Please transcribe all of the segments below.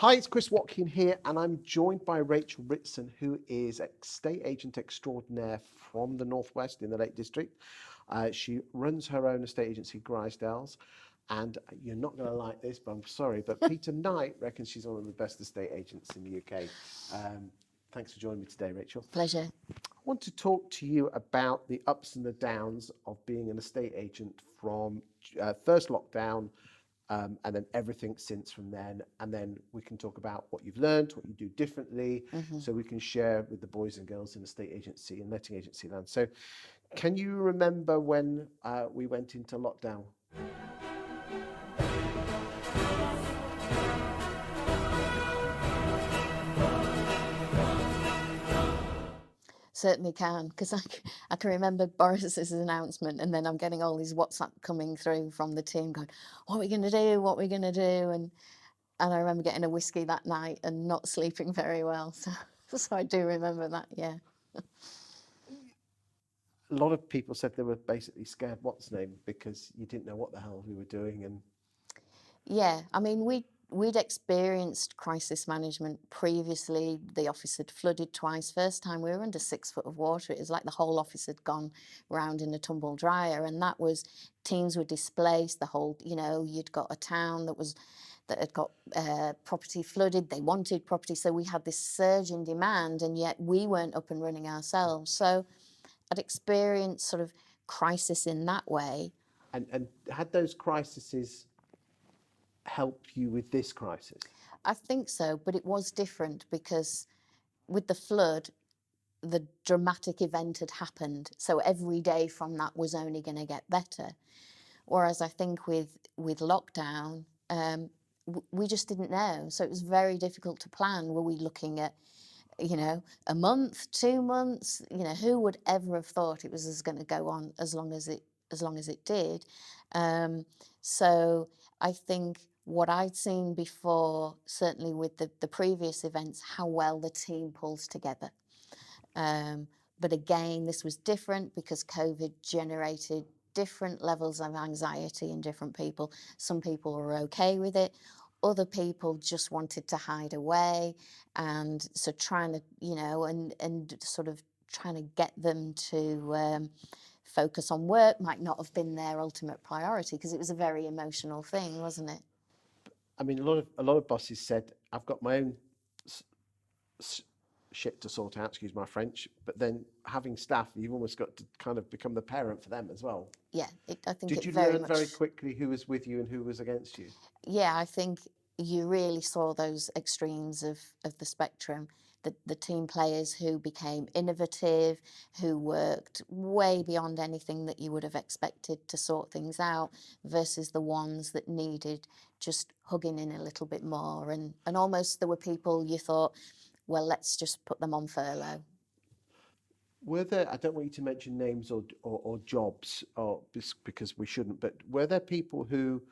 Hi, it's Chris Watkin here, and I'm joined by Rachel Ritson, who is estate agent extraordinaire from the Northwest in the Lake District. She runs her own estate agency, Grisdales, and you're not going to like this, but I'm sorry, but Peter Knight reckons she's one of the best estate agents in the UK. Thanks for joining me today, Rachel. Pleasure. I want to talk to you about the ups and the downs of being an estate agent from first lockdown, and then everything since from then. And then we can talk about what you've learned, what you do differently, so we can share with the boys and girls in estate agency and letting agency land. So can you remember when we went into lockdown? Certainly can, because I can remember Boris's announcement, and then I'm getting all these WhatsApp coming through from the team going, what are we going to do? What are we going to do? And I remember getting a whiskey that night and not sleeping very well. So I do remember that, yeah. A lot of people said they were basically scared what's name because you didn't know what the hell we were doing. And Yeah, I mean, we'd experienced crisis management previously. The office had flooded twice. First time we were under 6 foot of water. It was like the whole office had gone round in a tumble dryer, and that was teams were displaced. The whole, you'd got a town that had got property flooded. They wanted property, so we had this surge in demand, and yet we weren't up and running ourselves. So I'd experienced sort of crisis in that way. and had those crises help you with this crisis? I think so, but it was different because with the flood, the dramatic event had happened. So every day from that was only going to get better. Whereas I think with lockdown, we just didn't know. So it was very difficult to plan. Were we looking at, a month, 2 months? Who would ever have thought it was going to go on as long as it did? So I think what I'd seen before, certainly with the previous events, how well the team pulls together. But again, this was different because COVID generated different levels of anxiety in different people. Some people were okay with it. Other people just wanted to hide away. And so trying to, and sort of trying to get them to focus on work might not have been their ultimate priority because it was a very emotional thing, wasn't it? I mean, a lot of bosses said, "I've got my own shit to sort out." Excuse my French. But then having staff, you've almost got to kind of become the parent for them as well. Yeah, I think Did you very learn much very quickly who was with you and who was against you? Yeah, I think you really saw those extremes of the spectrum. The team players who became innovative, who worked way beyond anything that you would have expected to sort things out, versus the ones that needed just hugging in a little bit more. And almost there were people you thought, well, let's just put them on furlough. Were there, I don't want you to mention names or jobs, or because we shouldn't, but were there people who,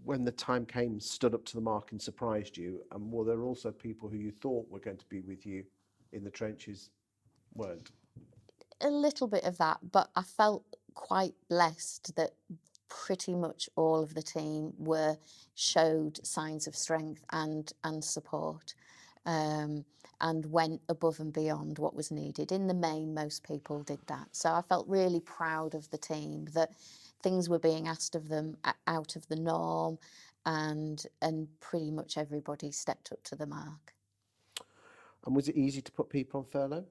when the time came, stood up to the mark and surprised you? And were there also people who you thought were going to be with you in the trenches weren't? A little bit of that, but I felt quite blessed that pretty much all of the team showed signs of strength and support, and went above and beyond what was needed. In the main, most people did that. So I felt really proud of the team that things were being asked of them out of the norm, and pretty much everybody stepped up to the mark. And was it easy to put people on furlough?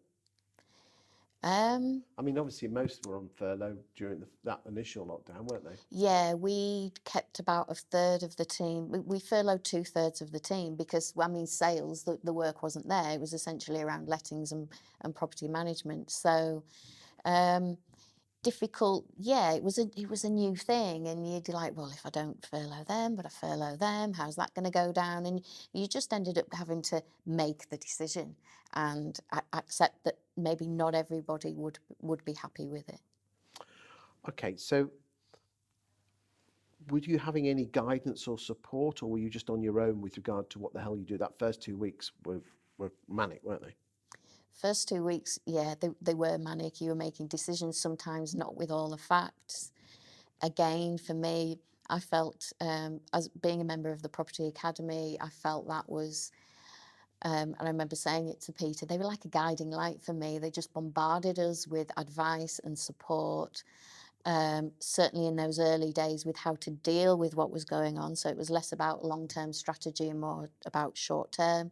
I mean, obviously, most were on furlough during that initial lockdown, weren't they? Yeah, we kept about a third of the team. We furloughed 2/3 of the team because, I mean, sales, the work wasn't there. It was essentially around lettings and property management. So difficult. Yeah, it was a new thing, and you'd be like, well, if I don't furlough them, but I furlough them, how's that going to go down? And you just ended up having to make the decision and accept that maybe not everybody would be happy with it. Okay, so were you having any guidance or support, or were you just on your own with regard to what the hell you do? That first 2 weeks were manic, weren't they? First 2 weeks, yeah, they were manic. You were making decisions, sometimes not with all the facts. Again, for me, I felt, as being a member of the Property Academy, I felt that was, and I remember saying it to Peter, they were like a guiding light for me. They just bombarded us with advice and support, certainly in those early days, with how to deal with what was going on. So it was less about long-term strategy and more about short-term.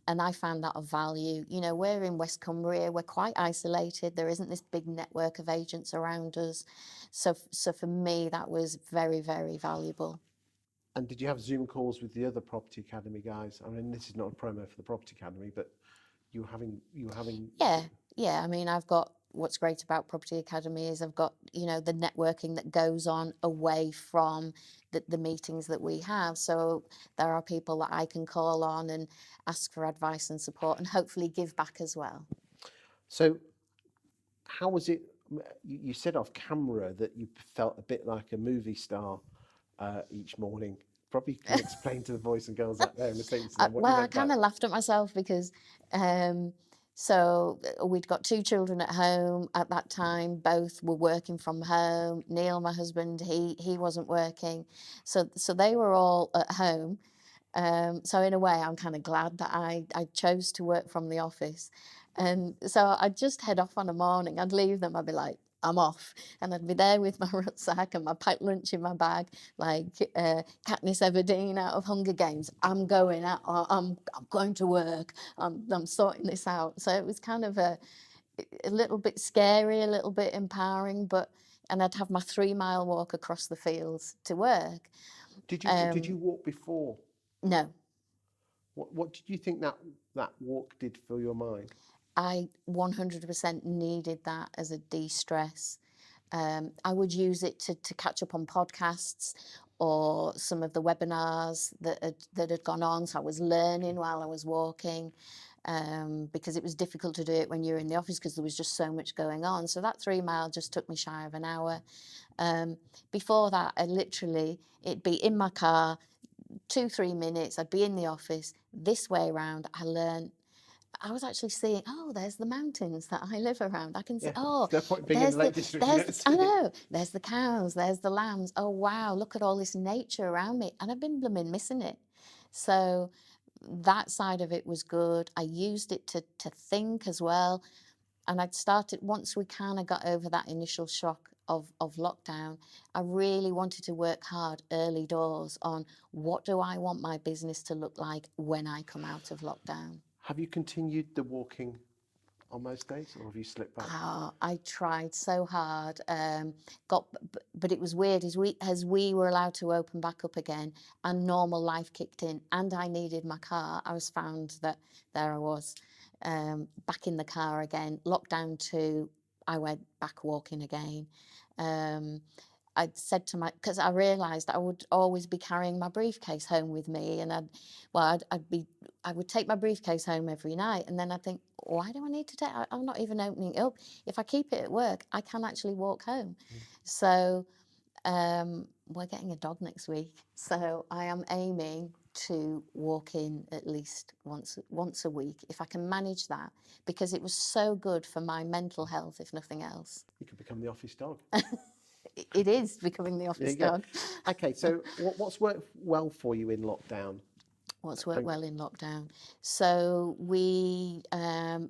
And I found that of value. You know, we're in West Cumbria, we're quite isolated. There isn't this big network of agents around us. So for me, that was very, very valuable. And did you have Zoom calls with the other Property Academy guys? I mean, this is not a promo for the Property Academy, but you were having. Yeah. I mean, what's great about Property Academy is I've got, you know, the networking that goes on away from the meetings that we have. So there are people that I can call on and ask for advice and support and hopefully give back as well. So how was it? You said off camera that you felt a bit like a movie star each morning. Probably can explain to the boys and girls out there in the States what you Well, I meant by kind of laughed at myself because so we'd got 2 children at home at that time. Both were working from home. Neil, my husband, he wasn't working, so they were all at home. So in a way, I'm kind of glad that I chose to work from the office. And so I'd just head off on a morning. I'd leave them. I'd be like, I'm off. And I'd be there with my rucksack and my packed lunch in my bag, like Katniss Everdeen out of Hunger Games. I'm going out. I'm going to work. I'm sorting this out. So it was kind of a little bit scary, a little bit empowering, and I'd have my 3-mile walk across the fields to work. Did you walk before? No. What did you think that walk did for your mind? I 100% needed that as a de-stress. I would use it to catch up on podcasts or some of the webinars that had gone on. So I was learning while I was walking, because it was difficult to do it when you're in the office because there was just so much going on. So that 3 mile just took me shy of an hour. Before that, it'd be in my car, 2-3 minutes, I'd be in the office. This way around, I was actually seeing, oh, there's the mountains that I live around. I can see, oh, There's no point being in the Lake District. I know, there's the cows, there's the lambs. Oh, wow, look at all this nature around me. And I've been blooming missing it. So that side of it was good. I used it to think as well. And I'd started, once we kind of got over that initial shock of lockdown, I really wanted to work hard early doors on what do I want my business to look like when I come out of lockdown. Have you continued the walking on most days, or have you slipped back? I tried so hard, but it was weird as we were allowed to open back up again and normal life kicked in and I needed my car. I was found that there I was, back in the car again. Lockdown 2, I went back walking again. I'd said to because I realised I would always be carrying my briefcase home with me, and I would take my briefcase home every night, and then I'd think, why do I need to take? I'm not even opening it up. If I keep it at work, I can actually walk home. So we're getting a dog next week, so I am aiming to walk in at least once a week if I can manage that, because it was so good for my mental health, if nothing else. You could become the office dog. It is becoming the office dog. Okay, so what's worked well for you in lockdown? What's worked well in lockdown? So we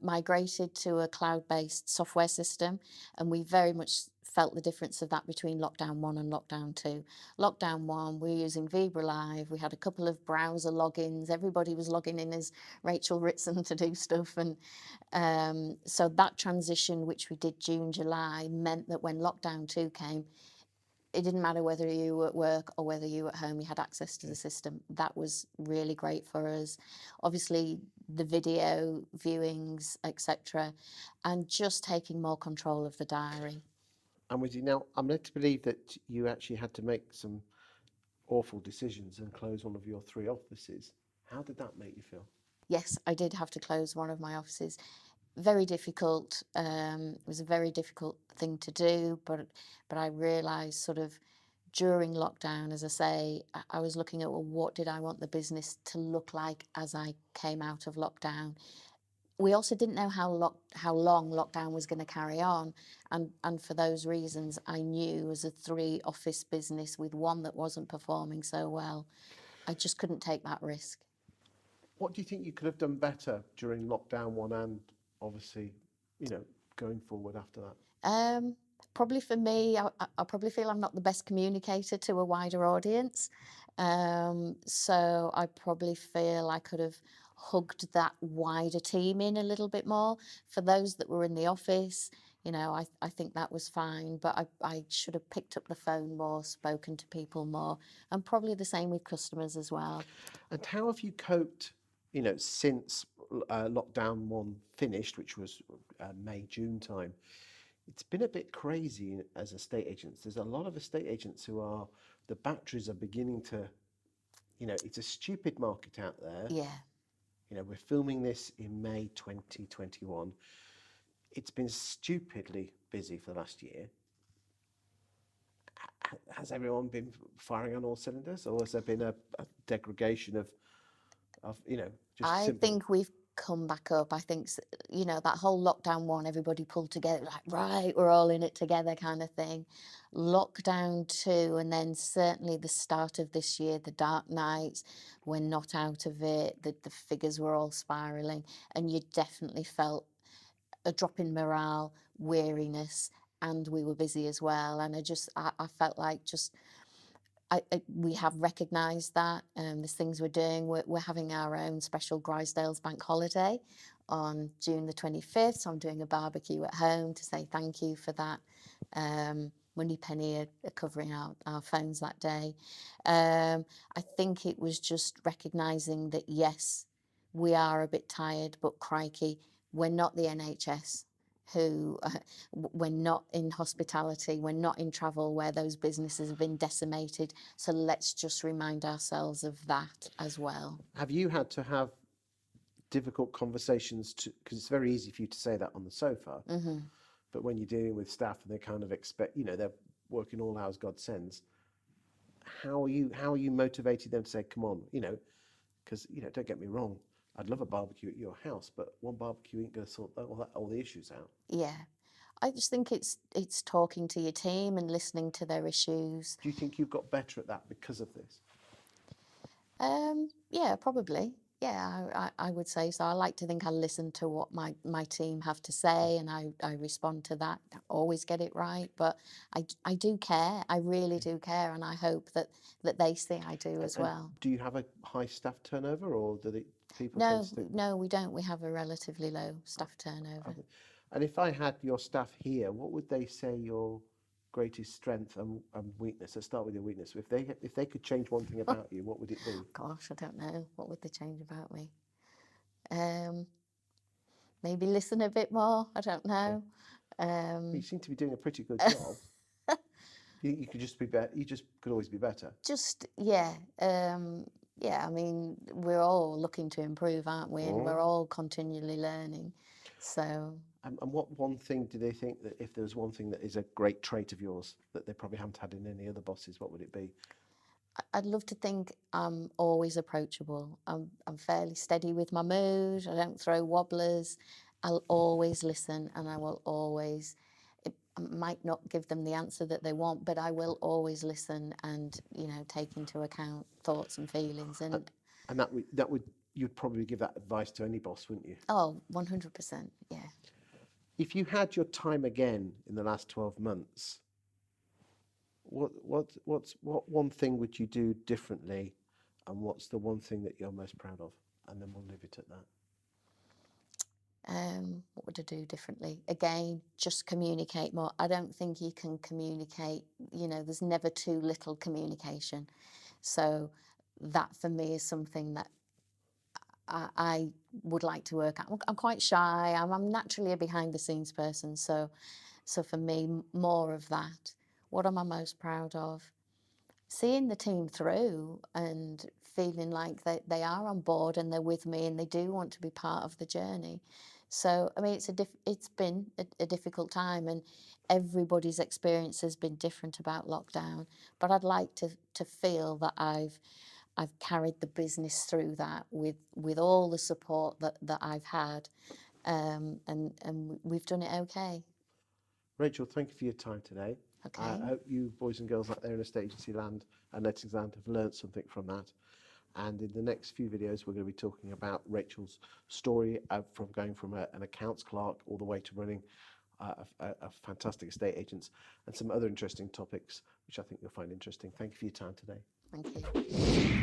migrated to a cloud-based software system, and we very much felt the difference of that between lockdown 1 and lockdown 2. Lockdown 1, we were using Vibra Live. We had a couple of browser logins. Everybody was logging in as Rachel Ritson to do stuff. And so that transition, which we did June, July, meant that when lockdown 2 came, it didn't matter whether you were at work or whether you were at home, you had access to the system. That was really great for us. Obviously, the video viewings, etc., and just taking more control of the diary. And with you now, I'm led to believe that you actually had to make some awful decisions and close one of your 3 offices. How did that make you feel? Yes, I did have to close one of my offices. Very difficult. It was a very difficult thing to do, but I realised sort of during lockdown, as I say, I was looking at, well, what did I want the business to look like as I came out of lockdown? we also didn't know how long lockdown was going to carry on, and for those reasons, I knew as a 3 office business with one that wasn't performing so well, I just couldn't take that risk. What do you think you could have done better during lockdown one and obviously, going forward after that? Probably for me, I probably feel I'm not the best communicator to a wider audience. So I probably feel I could have hugged that wider team in a little bit more. For those that were in the office, I think that was fine, but I should have picked up the phone more, spoken to people more, and probably the same with customers as well. And how have you coped, since lockdown one finished, which was May, June time? It's been a bit crazy as estate agents. There's a lot of estate agents the batteries are beginning to, it's a stupid market out there. Yeah. We're filming this in May 2021. It's been stupidly busy for the last year. Has everyone been firing on all cylinders, or has there been a degradation of just I simple? think we've come back up. I think, that whole lockdown one, everybody pulled together, like, right, we're all in it together kind of thing. Lockdown two, and then certainly the start of this year, the dark nights, we're not out of it, the figures were all spiralling, and you definitely felt a drop in morale, weariness, and we were busy as well. And I felt like we have recognised that there's things we're doing. We're having our own special Grisdale's bank holiday on June the 25th. So I'm doing a barbecue at home to say thank you for that. Money Penny are covering our phones that day. I think it was just recognising that, yes, we are a bit tired, but crikey, we're not the NHS. Who we're not in hospitality, we're not in travel where those businesses have been decimated. So let's just remind ourselves of that as well. Have you had to have difficult conversations because it's very easy for you to say that on the sofa, but when you're dealing with staff and they kind of expect, they're working all hours God sends. How are you motivating them to say, come on, because don't get me wrong, I'd love a barbecue at your house, but one barbecue ain't going to sort all the issues out. Yeah, I just think it's talking to your team and listening to their issues. Do you think you've got better at that because of this? Yeah, probably. Yeah, I would say so. I like to think I listen to what my team have to say, and I respond to that. Don't always get it right, but I do care. I really do care, and I hope that they see I do as well. Do you have a high staff turnover, or do people No, tend to stick? no, we don't. We have a relatively low staff turnover. And if I had your staff here, what would they say your greatest strength and weakness? Let's start with your weakness. If they could change one thing about you, what would it be? Gosh, I don't know. What would they change about me? Maybe listen a bit more. I don't know. You seem to be doing a pretty good job. You could just be better. You just could always be better. Yeah. I mean, we're all looking to improve, aren't we? And we're all continually learning. So. And what one thing do they think that if there's one thing that is a great trait of yours that they probably haven't had in any other bosses, what would it be? I'd love to think I'm always approachable. I'm fairly steady with my mood. I don't throw wobblers. I'll always listen, and I will always. I might not give them the answer that they want, but I will always listen and take into account thoughts and feelings. And that would you'd probably give that advice to any boss, wouldn't you? Oh, 100%, yeah. If you had your time again in the last 12 months, what one thing would you do differently, and what's the one thing that you're most proud of? And then we'll leave it at that. What would I do differently? Again, just communicate more. I don't think you can communicate, there's never too little communication. So that for me is something that I would like to work at. I'm quite shy. I'm naturally a behind the scenes person. So for me, more of that. What am I most proud of? Seeing the team through and feeling like they are on board and they're with me and they do want to be part of the journey. So, I mean, it's been a difficult time, and everybody's experience has been different about lockdown. But I'd like to feel that I've carried the business through that with all the support that I've had, and we've done it okay. Rachel, thank you for your time today. I Okay. hope you boys and girls out there in estate agency land and lettings land have learned something from that. And in the next few videos, we're going to be talking about Rachel's story from going from an accounts clerk all the way to running a fantastic estate agents, and some other interesting topics, which I think you'll find interesting. Thank you for your time today. Thank you.